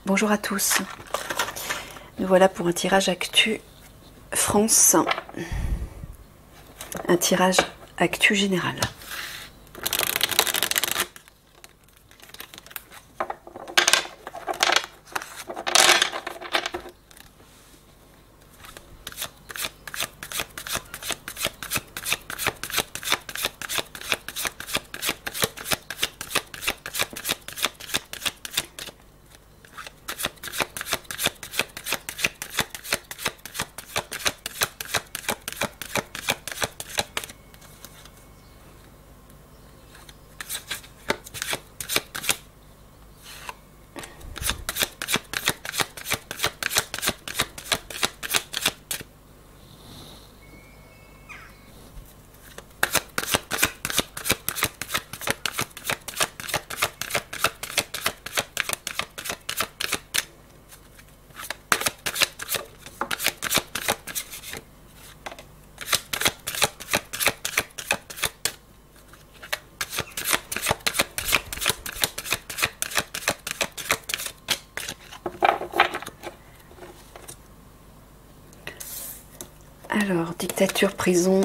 Bonjour à tous. Nous voilà pour un tirage Actu France. Un tirage Actu général. Alors, dictature, prison,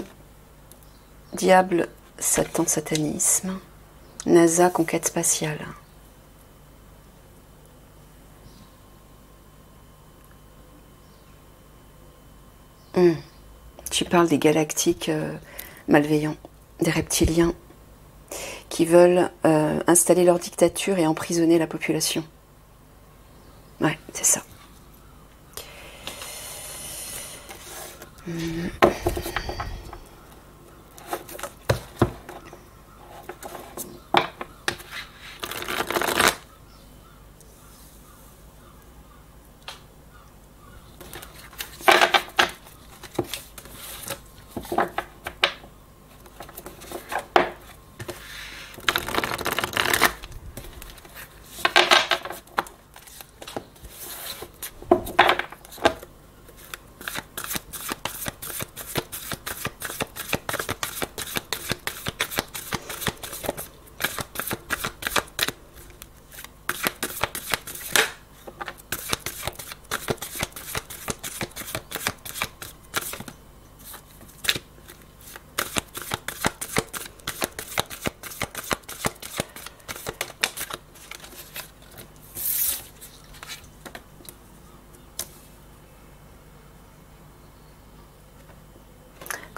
diable, Satan, satanisme, NASA, conquête spatiale. Tu parles des galactiques malveillants, des reptiliens qui veulent installer leur dictature et emprisonner la population. Ouais, c'est ça.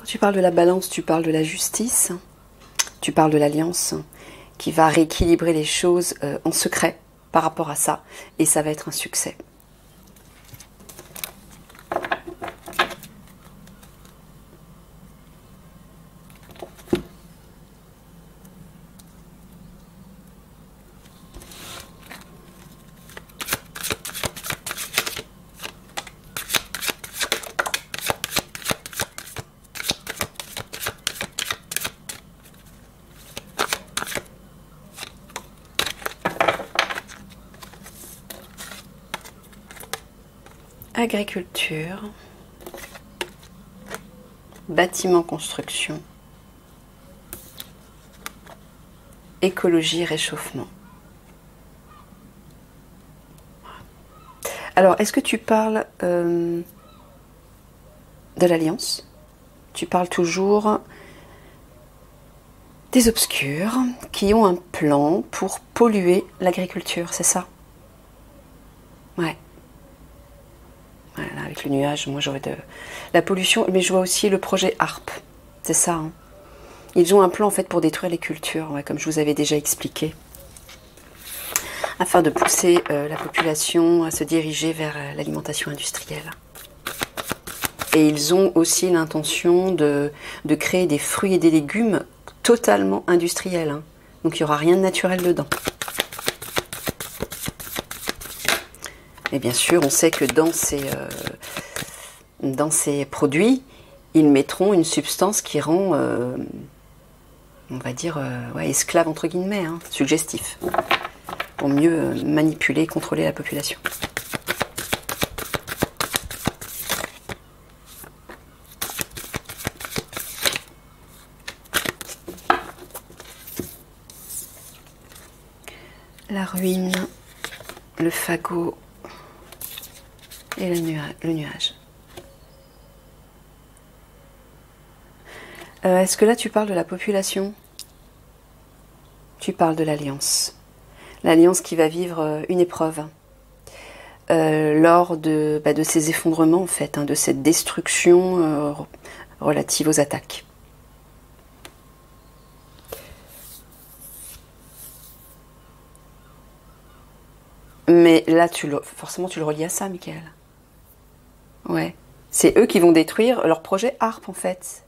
Tu parles de la balance, tu parles de la justice, tu parles de l'alliance qui va rééquilibrer les choses en secret par rapport à ça, et ça va être un succès. Agriculture, bâtiment, construction, écologie, réchauffement. Alors, est-ce que tu parles de l'Alliance? Tu parles toujours des obscurs qui ont un plan pour polluer l'agriculture, c'est ça? Ouais. Voilà, avec le nuage, moi j'aurais de la pollution, mais je vois aussi le projet HARP, c'est ça. Hein. Ils ont un plan en fait pour détruire les cultures, ouais, comme je vous avais déjà expliqué, afin de pousser la population à se diriger vers l'alimentation industrielle. Et ils ont aussi l'intention de créer des fruits et des légumes totalement industriels, hein. Donc il n'y aura rien de naturel dedans. Et bien sûr, on sait que dans ces produits, ils mettront une substance qui rend, on va dire, ouais, esclave entre guillemets, hein, suggestif, pour mieux manipuler et contrôler la population. La ruine, le fagot, Et le nuage. Est-ce que là tu parles de la population? Tu parles de l'Alliance. L'Alliance qui va vivre une épreuve lors de ces effondrements en fait, hein, de cette destruction relative aux attaques. Mais là, forcément, tu le relis à ça, Michael. Ouais. C'est eux qui vont détruire leur projet ARP, en fait.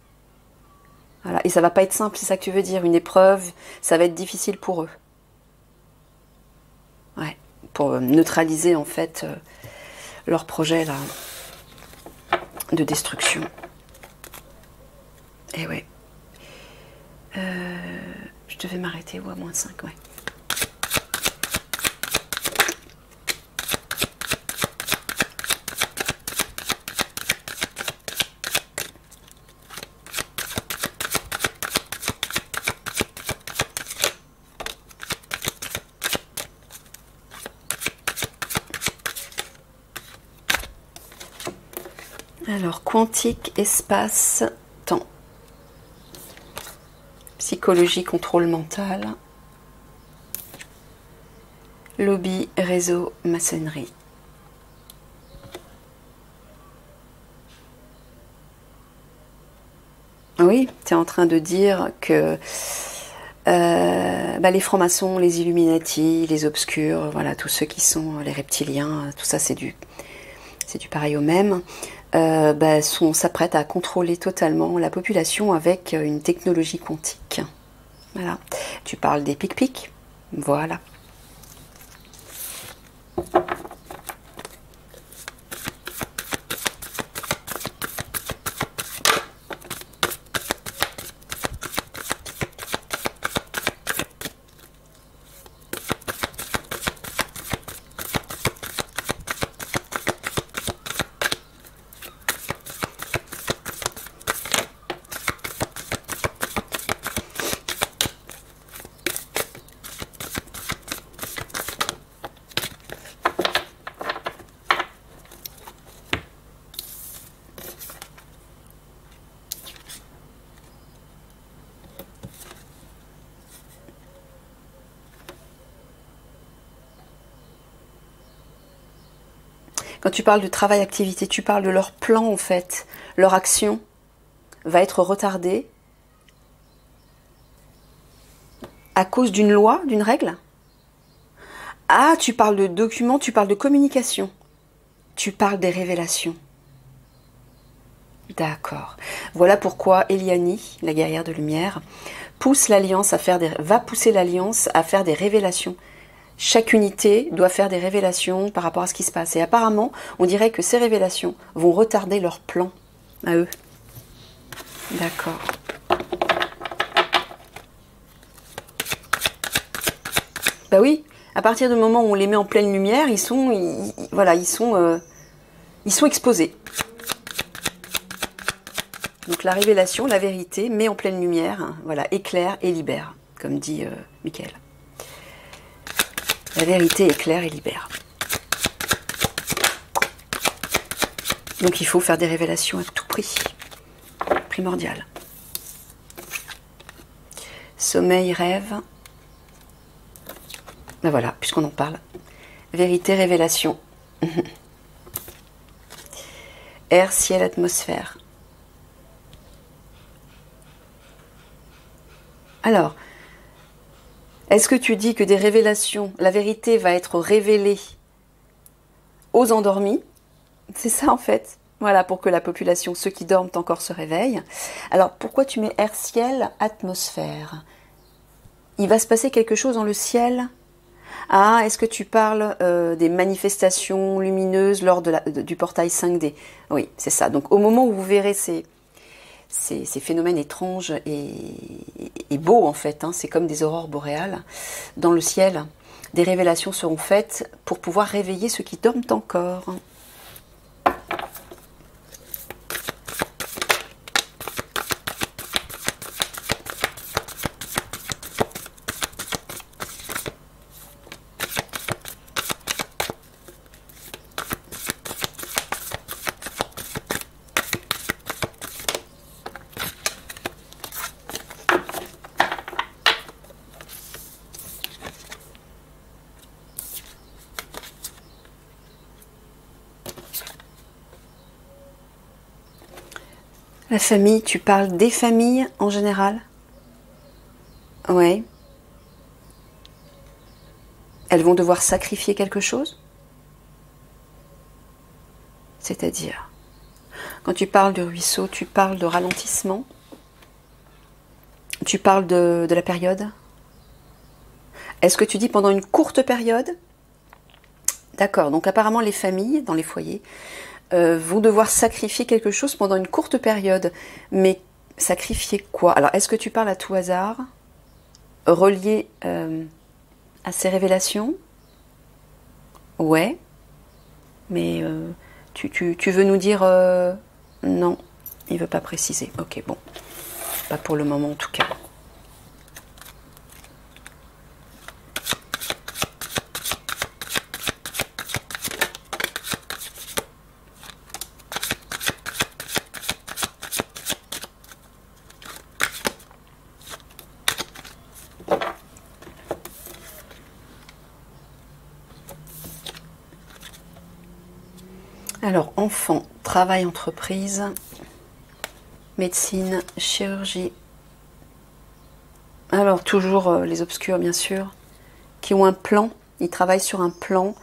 Voilà. Et ça va pas être simple, c'est ça que tu veux dire. Une épreuve, ça va être difficile pour eux. Ouais. Pour neutraliser, en fait, leur projet, là, de destruction. Et ouais. Je devais m'arrêter, ou à -5, ouais. Alors, quantique, espace, temps. Psychologie, contrôle mental. Lobby, réseau, maçonnerie. Oui, tu es en train de dire que les francs-maçons, les Illuminati, les obscurs, voilà, tous ceux qui sont les reptiliens, tout ça c'est du pareil au même, s'apprêtent à contrôler totalement la population avec une technologie quantique. Voilà. Tu parles des pic-pics, voilà. Quand tu parles de travail-activité, tu parles de leur plan en fait. Leur action va être retardée à cause d'une loi, d'une règle. Ah, tu parles de documents, tu parles de communication. Tu parles des révélations. D'accord. Voilà pourquoi Eliani, la guerrière de lumière, va pousser l'Alliance à faire des révélations. Chaque unité doit faire des révélations par rapport à ce qui se passe. Et apparemment, on dirait que ces révélations vont retarder leur plan à eux. D'accord. Bah oui, à partir du moment où on les met en pleine lumière, ils sont exposés. Donc la révélation, la vérité, met en pleine lumière, hein, voilà, éclaire et libère, comme dit Michael. La vérité éclaire et libère. Donc il faut faire des révélations à tout prix. Primordial. Sommeil, rêve. Ben voilà, puisqu'on en parle. Vérité, révélation. Air, ciel, atmosphère. Alors, est-ce que tu dis que des révélations, la vérité va être révélée aux endormis? C'est ça en fait. Voilà, pour que la population, ceux qui dorment encore, se réveillent. Alors, pourquoi tu mets air, ciel, atmosphère? Il va se passer quelque chose dans le ciel? Ah, est-ce que tu parles des manifestations lumineuses lors du portail 5D? Oui, c'est ça. Donc, au moment où vous verrez ces phénomènes étranges et beaux en fait, hein, c'est comme des aurores boréales dans le ciel, des révélations seront faites pour pouvoir réveiller ceux qui dorment encore. La famille, tu parles des familles en général? Ouais. Elles vont devoir sacrifier quelque chose? C'est-à-dire, quand tu parles de ruisseau, tu parles de ralentissement? Tu parles de la période? Est-ce que tu dis pendant une courte période? D'accord, donc apparemment les familles, dans les foyers, vont devoir sacrifier quelque chose pendant une courte période. Mais sacrifier quoi? Alors, est-ce que tu parles à tout hasard, relié à ces révélations? Ouais, mais tu veux nous dire non, il veut pas préciser. Ok, bon, pas pour le moment en tout cas. Alors, enfant, travail, entreprise, médecine, chirurgie. Alors, toujours les obscurs, bien sûr, qui ont un plan. Ils travaillent sur un plan.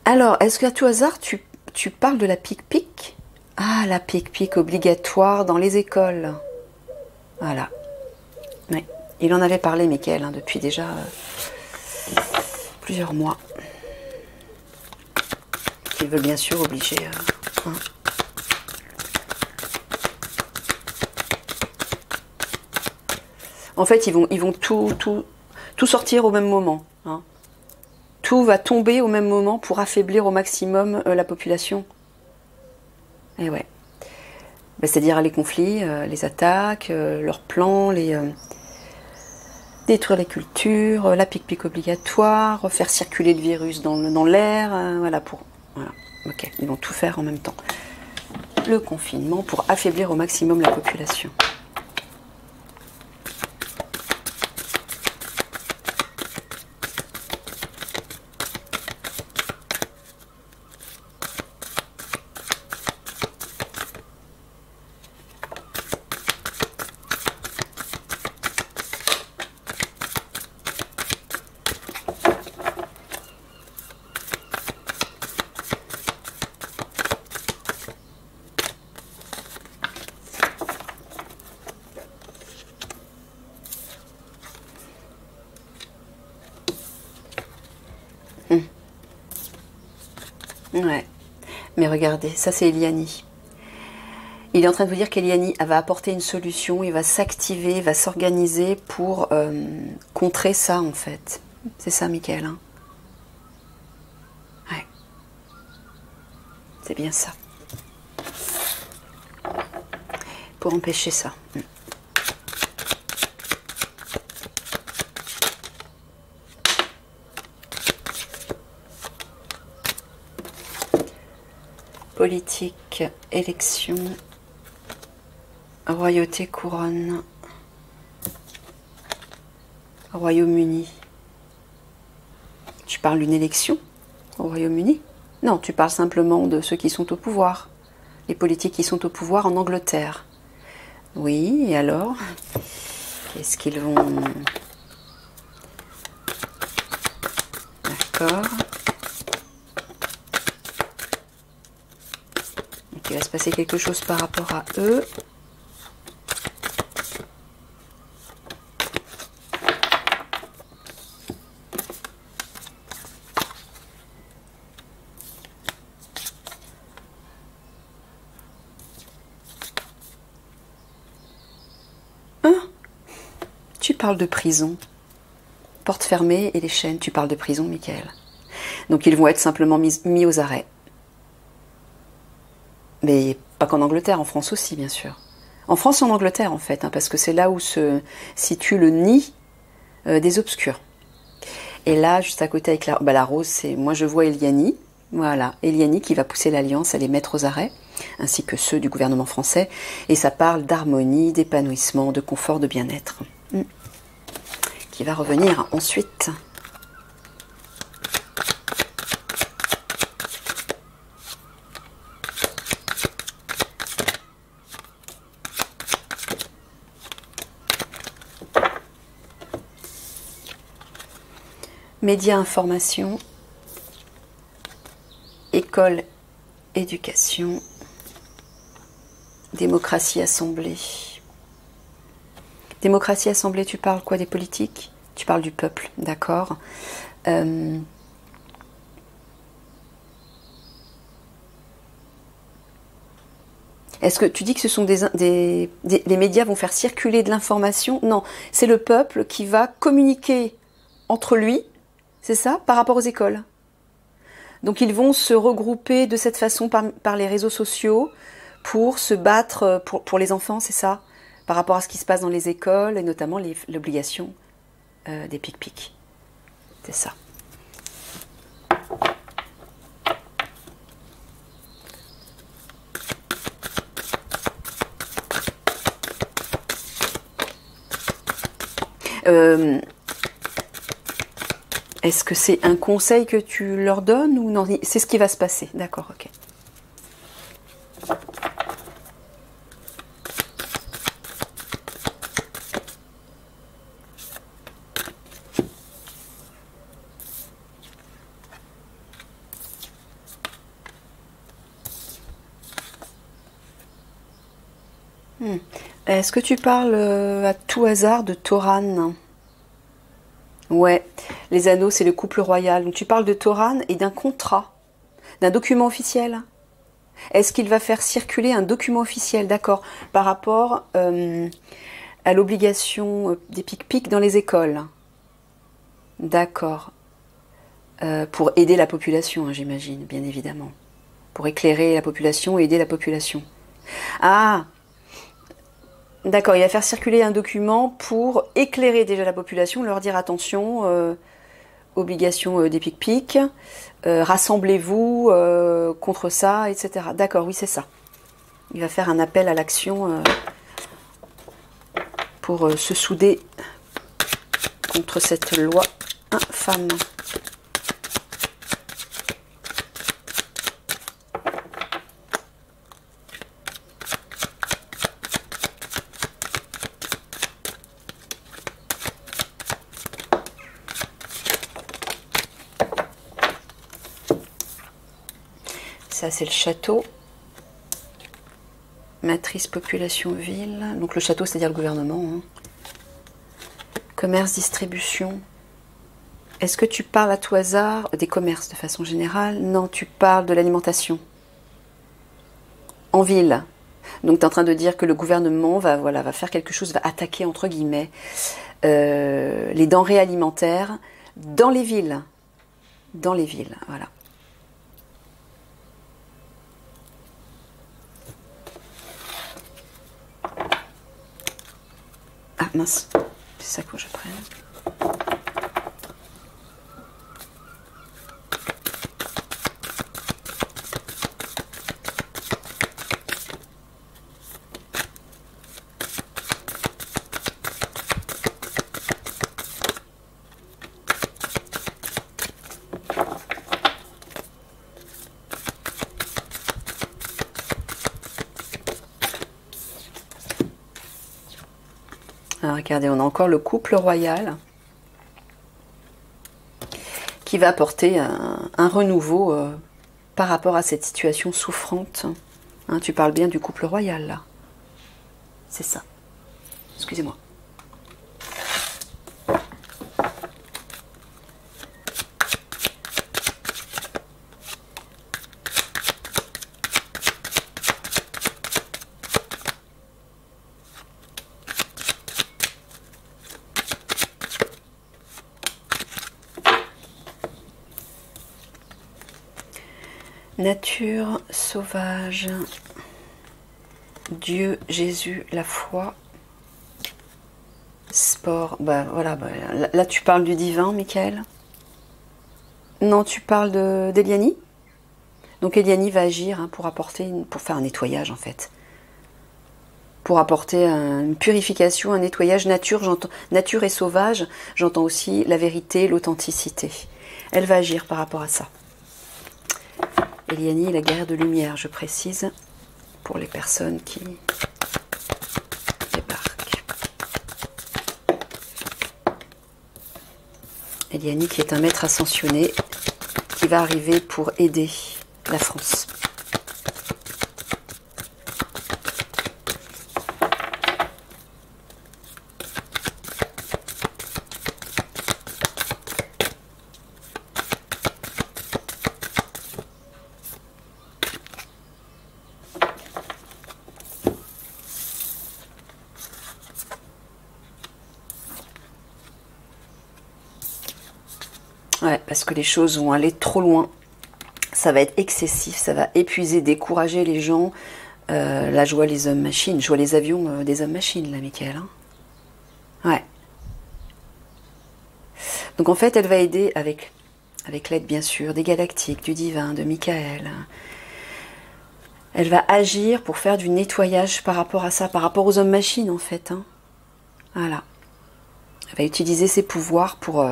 Alors, est-ce qu'à tout hasard, tu parles de la pique-pique? Ah, la pique-pique obligatoire dans les écoles. Voilà. Ouais. Il en avait parlé, Mickaël, hein, depuis déjà plusieurs mois. Il veut bien sûr obliger. Hein. En fait, ils vont tout sortir au même moment. Hein. Tout va tomber au même moment pour affaiblir au maximum la population. Et ouais. Ben, c'est-à-dire les conflits, les attaques, leurs plans, détruire les cultures, la pique-pique obligatoire, faire circuler le virus dans l'air, voilà, voilà, ok, ils vont tout faire en même temps. Le confinement pour affaiblir au maximum la population. Ouais, mais regardez, ça c'est Eliani. Il est en train de vous dire qu'Eliani va apporter une solution, il va s'activer, il va s'organiser pour contrer ça en fait. C'est ça, Mickaël. Hein, ouais, c'est bien ça. Pour empêcher ça. Politique, élection, royauté, couronne, Royaume-Uni. Tu parles d'une élection au Royaume-Uni? Non, tu parles simplement de ceux qui sont au pouvoir, les politiques qui sont au pouvoir en Angleterre. Oui, et alors? Qu'est-ce qu'ils vont... D'accord. Il va se passer quelque chose par rapport à eux. Hein? Tu parles de prison. Porte fermée et les chaînes. Tu parles de prison, Mickaël. Donc ils vont être simplement mis aux arrêts. Mais pas qu'en Angleterre, en France aussi, bien sûr. En France et en Angleterre, en fait, hein, parce que c'est là où se situe le nid des obscurs. Et là, juste à côté avec la rose, c'est moi je vois Eliani. Voilà, Eliani qui va pousser l'Alliance à les mettre aux arrêts, ainsi que ceux du gouvernement français. Et ça parle d'harmonie, d'épanouissement, de confort, de bien-être. Qui va revenir ensuite. Médias, information, école, éducation, démocratie, assemblée. Démocratie, assemblée, tu parles quoi, des politiques? Tu parles du peuple, d'accord. Est-ce que tu dis que ce sont les médias vont faire circuler de l'information? Non, c'est le peuple qui va communiquer entre lui, c'est ça, par rapport aux écoles. Donc ils vont se regrouper de cette façon par les réseaux sociaux pour se battre pour les enfants, c'est ça, par rapport à ce qui se passe dans les écoles et notamment l'obligation des pic-pic. C'est ça. Est-ce que c'est un conseil que tu leur donnes ou non? C'est ce qui va se passer, d'accord, ok. Est-ce que tu parles à tout hasard de Toran? Ouais, les anneaux, c'est le couple royal. Donc tu parles de Toran et d'un contrat, d'un document officiel. Est-ce qu'il va faire circuler un document officiel, d'accord, par rapport à l'obligation des pic-pic dans les écoles? D'accord. Pour aider la population, hein, j'imagine, bien évidemment. Pour éclairer la population et aider la population. Ah! D'accord, il va faire circuler un document pour éclairer déjà la population, leur dire attention, obligation des pic-pic, rassemblez-vous contre ça, etc. D'accord, oui, c'est ça. Il va faire un appel à l'action pour se souder contre cette loi infâme. Ça, c'est le château. Matrice, population, ville. Donc le château, c'est-à-dire le gouvernement. Hein. Commerce, distribution. Est-ce que tu parles à tout hasard des commerces de façon générale? Non, tu parles de l'alimentation. En ville. Donc tu es en train de dire que le gouvernement va faire quelque chose, va attaquer, entre guillemets, les denrées alimentaires dans les villes. Dans les villes, voilà. Ah mince, c'est ça que je prenne. Alors, regardez, on a encore le couple royal qui va apporter un renouveau par rapport à cette situation souffrante. Hein, tu parles bien du couple royal, là. C'est ça. Excusez-moi. Nature, sauvage, Dieu, Jésus, la foi, sport. Bah voilà, là tu parles du divin, Michael. Non, tu parles d'Eliani. Donc Eliani va agir hein, pour faire un nettoyage en fait. Pour apporter une purification, un nettoyage nature et sauvage. J'entends aussi la vérité, l'authenticité. Elle va agir par rapport à ça. Eliani, la guerre de lumière, je précise, pour les personnes qui débarquent. Eliani qui est un maître ascensionné qui va arriver pour aider la France. Ouais, parce que les choses vont aller trop loin. Ça va être excessif, ça va épuiser, décourager les gens. Là, je vois les hommes-machines, je vois les avions des hommes-machines, là, Michael. Hein. Ouais. Donc, en fait, elle va aider avec l'aide, bien sûr, des galactiques, du divin, de Michael. Elle va agir pour faire du nettoyage par rapport à ça, par rapport aux hommes-machines, en fait. Hein. Voilà. Elle va utiliser ses pouvoirs pour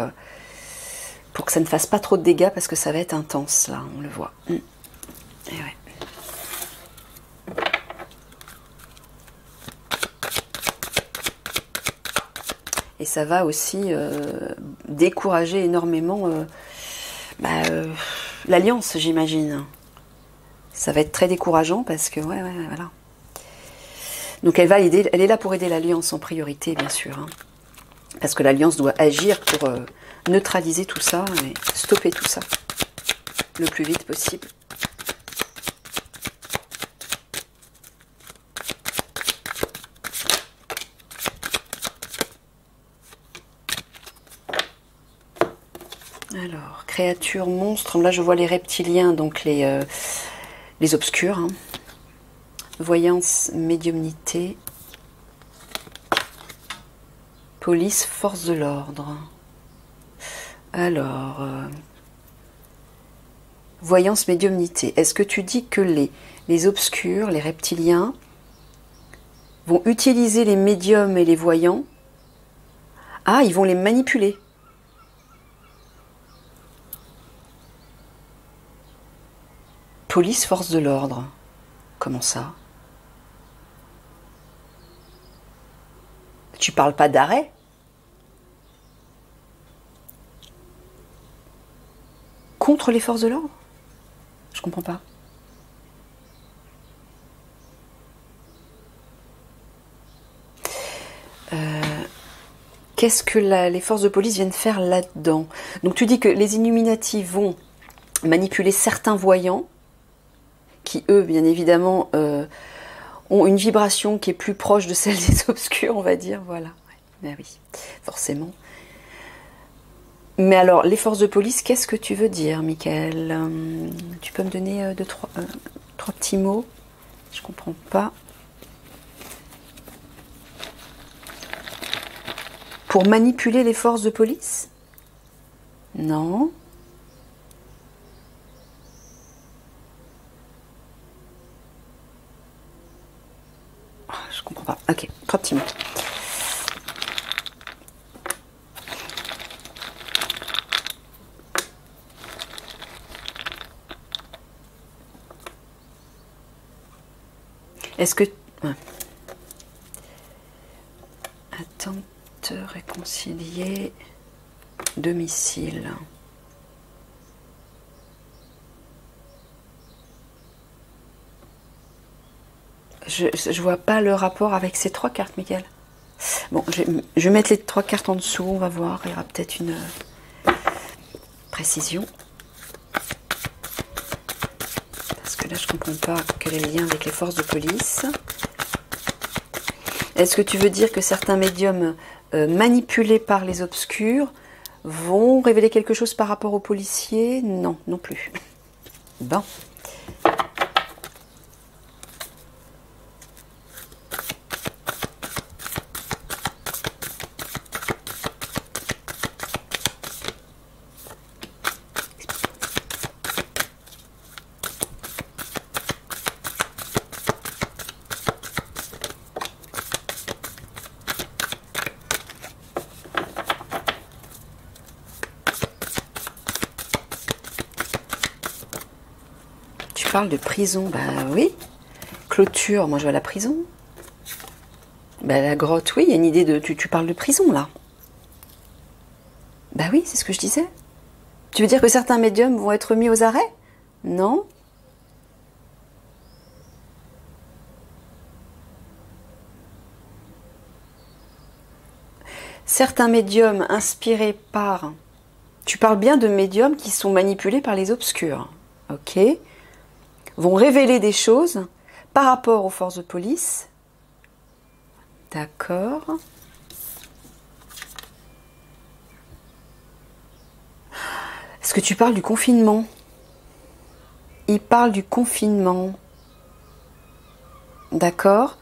que ça ne fasse pas trop de dégâts, parce que ça va être intense, là, on le voit. Et ouais. Et ça va aussi décourager énormément l'alliance, j'imagine. Ça va être très décourageant parce que, ouais, voilà. Donc elle va aider, elle est là pour aider l'alliance en priorité, bien sûr. Hein. Parce que l'alliance doit agir pour neutraliser tout ça et stopper tout ça le plus vite possible. Alors, créatures, monstres, là je vois les reptiliens, donc les obscurs. Hein. Voyance, médiumnité. Police, force de l'ordre. Alors, voyance, médiumnité. Est-ce que tu dis que les obscurs, les reptiliens, vont utiliser les médiums et les voyants? Ah, ils vont les manipuler. Police, force de l'ordre. Comment ça? Tu parles pas d'arrêt? Contre les forces de l'ordre? Je comprends pas. Qu'est-ce que les forces de police viennent faire là-dedans? Donc tu dis que les Illuminati vont manipuler certains voyants qui, eux, bien évidemment, ont une vibration qui est plus proche de celle des obscurs, on va dire. Voilà. Ben oui, forcément. Mais alors, les forces de police, qu'est-ce que tu veux dire, Michael? Tu peux me donner trois petits mots? Je comprends pas. Pour manipuler les forces de police? Non. Je comprends pas. Ok, 3 petits mots. Est-ce que... Ouais. Attente, réconcilier, domicile. Je vois pas le rapport avec ces 3 cartes, Michael. Bon, je vais mettre les 3 cartes en dessous, on va voir. Il y aura peut-être une précision. Parce que là, je comprends pas quel est le lien avec les forces de police. Est-ce que tu veux dire que certains médiums manipulés par les obscurs vont révéler quelque chose par rapport aux policiers? Non, non plus. Bon. Parle de prison, bah oui. Clôture, moi je vois la prison. Bah la grotte, oui, il y a une idée de... Tu parles de prison là. Bah oui, c'est ce que je disais. Tu veux dire que certains médiums vont être mis aux arrêts? Non. Certains médiums inspirés par... Tu parles bien de médiums qui sont manipulés par les obscurs. Ok. Vont révéler des choses par rapport aux forces de police. D'accord. Est-ce que tu parles du confinement? Il parle du confinement. D'accord.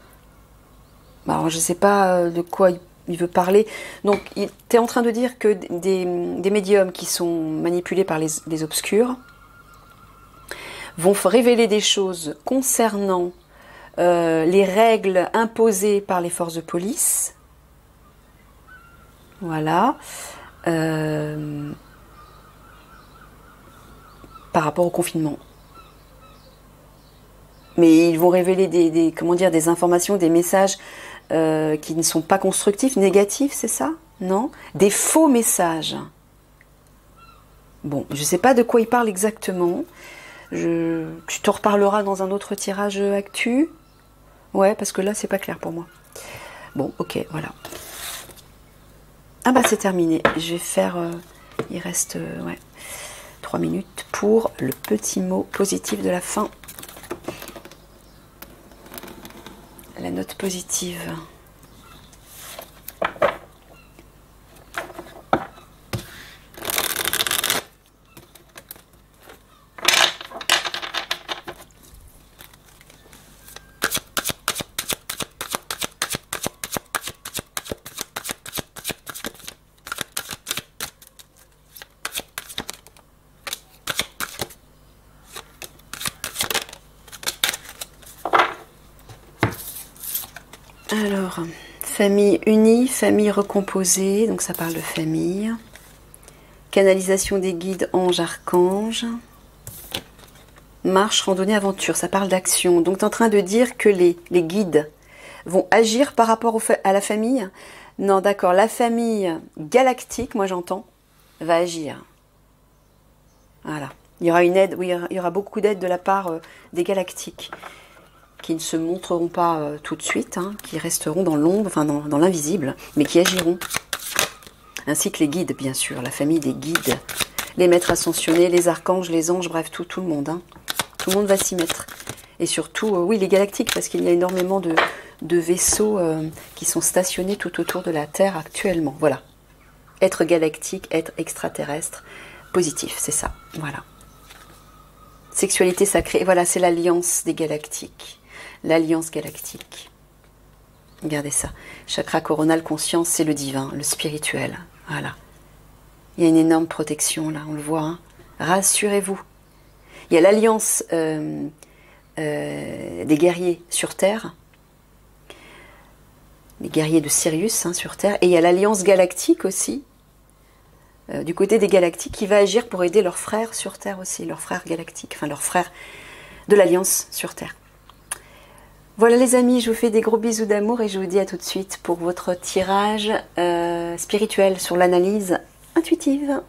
Bah, alors, je ne sais pas de quoi il veut parler. Donc, tu es en train de dire que des médiums qui sont manipulés par les obscurs vont révéler des choses concernant les règles imposées par les forces de police. Voilà. Par rapport au confinement. Mais ils vont révéler des informations, des messages qui ne sont pas constructifs, négatifs, c'est ça? Non? Des faux messages. Bon, je ne sais pas de quoi il parle exactement. Tu t'en reparleras dans un autre tirage actu. Ouais, parce que là, c'est pas clair pour moi. Bon, ok, voilà. Ah bah c'est terminé. Je vais faire... il reste 3 minutes pour le petit mot positif de la fin. La note positive. Alors, famille unie, famille recomposée, donc ça parle de famille. Canalisation des guides, anges, archanges. Marche, randonnée, aventure, ça parle d'action. Donc tu es en train de dire que les guides vont agir par rapport à la famille? Non, d'accord, la famille galactique, moi j'entends, va agir. Voilà. Il y aura une aide, oui, il y aura beaucoup d'aide de la part des galactiques, qui ne se montreront pas tout de suite, hein, qui resteront dans l'ombre, enfin dans l'invisible, mais qui agiront. Ainsi que les guides, bien sûr, la famille des guides, les maîtres ascensionnés, les archanges, les anges, bref, tout le monde. Hein. Tout le monde va s'y mettre. Et surtout, oui, les galactiques, parce qu'il y a énormément de vaisseaux qui sont stationnés tout autour de la Terre actuellement. Voilà. Être galactique, être extraterrestre, positif, c'est ça. Voilà. Sexualité sacrée, voilà, c'est l'alliance des galactiques. L'alliance galactique. Regardez ça. Chakra coronal, conscience, c'est le divin, le spirituel. Voilà. Il y a une énorme protection là, on le voit. Hein. Rassurez-vous. Il y a l'alliance des guerriers sur Terre, les guerriers de Sirius hein, sur Terre, et il y a l'alliance galactique aussi, du côté des galactiques, qui va agir pour aider leurs frères sur Terre aussi, leurs frères galactiques, enfin leurs frères de l'alliance sur Terre. Voilà les amis, je vous fais des gros bisous d'amour et je vous dis à tout de suite pour votre tirage spirituel sur l'analyse intuitive.